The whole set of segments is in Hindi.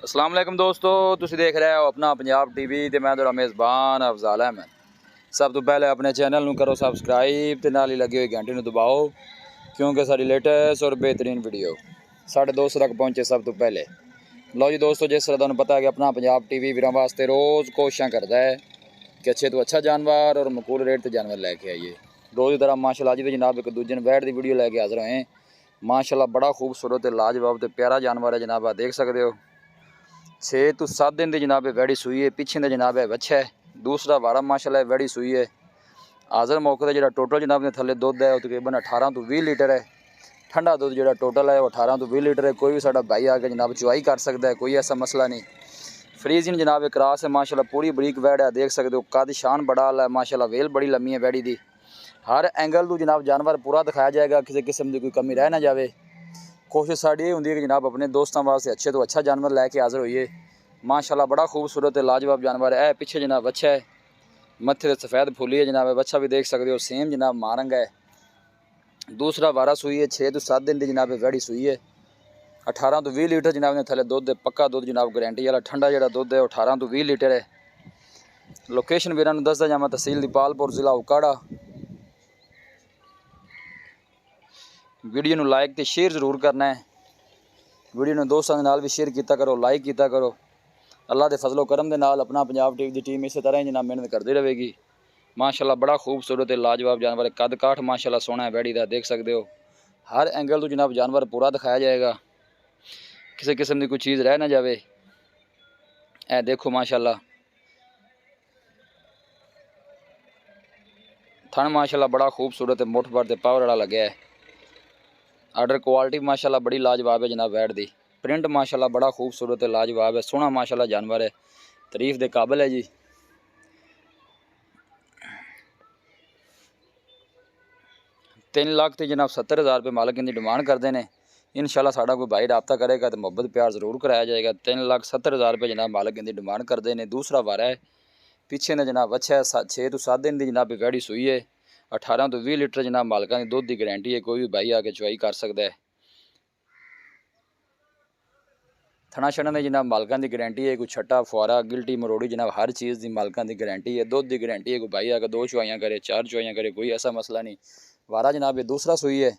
अस्सलाम वालेकुम दोस्तों, तुसीं देख रहे हो अपना पंजाब टीवी ते मैं तुहाडा मेज़बान अफज़ल अहमद। सब तो पहले अपने चैनल नूं करो सबसक्राइब ते नाल ही लगी हुई घंटी नूं दबाओ, क्योंकि साडी लेटेस्ट और बेहतरीन वीडियो साढ़े दोस्त तक पहुँचे सब तो पहले। लो जी दोस्तों, जिस तरह तुहानूं पता है कि अपना पंजाब टीवी वीरां वास्ते रोज़ कोशिशां करदा है कि अच्छे तो अच्छा जानवर और मकूल रेट ते जानवर लैके आइए। रोज़ की तरह माशाल्लाह अज भी जनाब एक दूजे वैट की वीडियो लैके हाज़र होए। माशाल्लाह बड़ा खूबसूरत लाजवाब ते प्यारा जानवर है जनाब, आप देख सकते हो। 6 तो 7 दिन की जनाब वैड़ी सूई है, पिछे का जनाब है बच्चा है, दूसरा वारा माशाल्लाह वैड़ी सूई है। हाज़र मौके का जो टोटल जनाब ने थले दुध है तकरीबन 18 तो 20 लीटर है। ठंडा दुध जो टोटल है वो 18 तो 20 लीटर है। कोई भी साडा भाई आके जनाब चुवाई कर सकता है, कोई ऐसा मसला नहीं। फ्रीजिंग जनाब क्रॉस है माशाल्लाह, पूरी बरीक वैड़ है, देख सकते हो। कद शान बड़ा है माशाल्लाह, वेल बड़ी लम्मी है वैड़ी दी। हर एंगल तो जनाब जानवर पूरा दिखाया जाएगा, किसी किस्म की कोई कमी रह ना जाए। कोशिश साड़ी ये होंदी है कि जनाब अपने दोस्तों वास्ते अच्छे तो अच्छा जानवर लैके हाज़र होइए। माशाल्लाह बड़ा खूबसूरत लाजवाब जानवर है। पिछे जनाब बच्चा है, मत्थे से सफ़ेद फुली है जनाब, बच्चा भी देख सकते हो, सेम जनाब मारंग है। दूसरा वारा सूई है, 6 तो 7 दिन की जनाब वैड़ी सूई है। 18 तो 20 लीटर जनाब ने थले दुध है, पक्का दुध जनाब गारंटी वाला ठंडा जो दुध है 18 तो 20 लीटर है। लोकेशन वीरां नूं दसदा जावां, तहसील दीपालपुर, जिला उकाड़ा। वीडियो नूं लाइक तो शेयर जरूर करना है। वीडियो नूं दोस्तां दे नाल भी शेयर किया करो, लाइक किया करो। अल्लाह के फजलो करम दे नाल अपना पंजाब टीवी की टीम इस तरह ही जनाब मेहनत करती रहेगी। माशाल्लाह बड़ा खूबसूरत है लाजवाब जानवर है। कद काठ माशाल्लाह सोहना है वैड़ी दा, देख सकते हो। हर एंगल तो जनाब जानवर पूरा दिखाया जाएगा, किसी किस्म की कोई चीज़ रह ना जाए। ए देखो माशाल्लाह थन माशाल्लाह बड़ा खूबसूरत है, मुठ भर ते पावर वाला लगे है। आर्डर क्वालिटी माशाल्लाह बड़ी लाजवाब है जनाब वैट दी। प्रिंट माशाल्लाह बड़ा खूबसूरत है, लाजवाब है, सोहना माशाल्लाह जानवर है, तारीफ के काबिल है जी। 3 लाख तो जनाब 70,000 रुपये मालक इनकी डिमांड करते हैं। इंशाल्लाह साड़ा कोई भाई रबता करेगा तो मुहब्बत प्यार जरूर कराया जाएगा। 3,70,000 रुपये जनाब मालक इनकी डिमांड करते हैं। दूसरा वारा है, पिछे ने जनाब अच्छा है, 6 तो 7 दिन की जनाब वैड़ी सूई है। 18 तो 20 लीटर जनाब मालका की दुध की गारंटी है, कोई भी भाई आके चुवाई कर सकता है। थना छना की जनाब मालका की गारंटी है, कोई छट्टा फुआरा गिल्टी मरोड़ी जनाब हर चीज़ की मालका की गारंटी है। दुध की गारंटी है, कोई भाई आके 2 चुवाइयाँ करे 4 चुवाइयाँ करे, कोई ऐसा मसला नहीं। वारा जनाब ये दूसरा सूई है,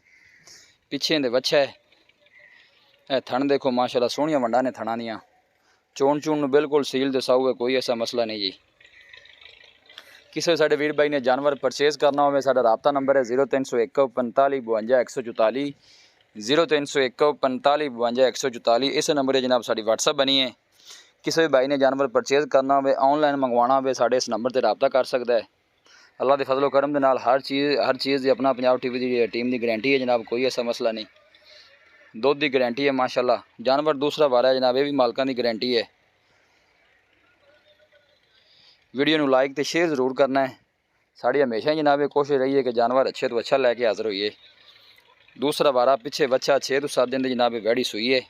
पिछे दे बच्चा है। थन देखो माशाल्लाह सोहनिया वंडा ने थना दियाँ, चोन चून बिल्कुल सील ते साऊ है, कोई ऐसा मसला नहीं जी। किसी साढ़े वीर भाई ने जानवर परचेज़ करना हो, साडा राबता नंबर है 0301 45 52 144 0301 45 52 144। इस नंबर जनाब साड़ी व्हाट्सअप बनी है। किसी भी भाई ने जानवर परचेज़ करना हो, ऑनलाइन मंगवाना हो, साढ़े इस नंबर पर रबता कर सकता है। अल्लाह के फजलो करम के नाल हर चीज़ की अपना पंजाब टीवी की टीम की गारंटी है जनाब, कोई ऐसा मसला नहीं। दुध की गारंटी है माशाल्लाह। जानवर दूसरा वारा है जनाब, ये भी मालकां की गारंटी है। वीडियो नूं लाइक तो शेयर जरूर करना है। साड़ी हमेशा ही जनाब कोशिश रही है कि जानवर अच्छे तो अच्छा लैके हाज़र होइए। दूसरा वारा पिछे बच्चा 6 तो 7 दिन की जनाब वैड़ी सूई है।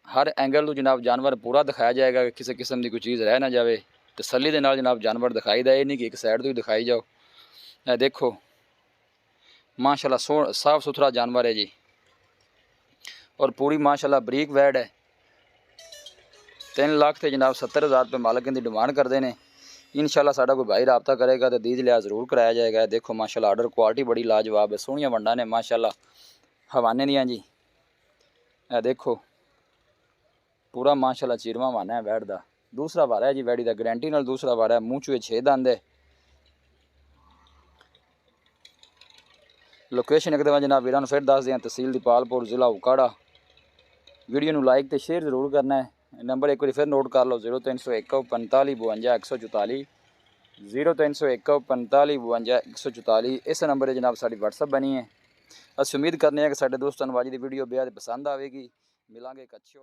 हर एंगल तो जनाब जानवर पूरा दिखाया जाएगा, कि किसी किस्म की कोई चीज़ रह ना जाए। तसल्ली दे नाल जनाब जानवर दिखाई दे, नहीं कि एक साइड तो ही दिखाई जाओ। ए देखो माशाल्लाह साफ़ सुथरा जानवर है जी, और पूरी माशाल्लाह बरीक वैड़ है। 3 लाख तो जनाब 70,000 रुपये मालक इनकी डिमांड करते हैं। इंशाल्लाह साड़ा कोई भाई रबता करेगा तो दीद लिहाज जरूर कराया जाएगा। देखो माशाल्लाह आर्डर क्वालिटी बड़ी लाजवाब है, सोहनिया वंडा ने माशाल्लाह हवाने दियाँ जी। ए देखो पूरा माशाल्लाह चीरवा वाना है वैड़ दा। दूसरा वारा है जी वैड़ी दा, गारंटी नाल दूसरा वारा है। मूँह चूए 6 दंद है। लोकेशन एक दफा जनाब वीरां फिर दस दें, तहसील दीपालपुर, जिला उकाड़ा। वीडियो नूं लाइक तो शेयर जरूर करना है। नंबर एक बार फिर नोट कर लो, 0301 45 52 144 0301 45 52 144। इस नंबर पर जनाब साड़ी व्हाट्सअप बनी है। अस उम्मीद करने हैं कि साडे दोस्तों नूं अज दी वीडियो बेहद पसंद आएगी। मिलांगे एक अच्छी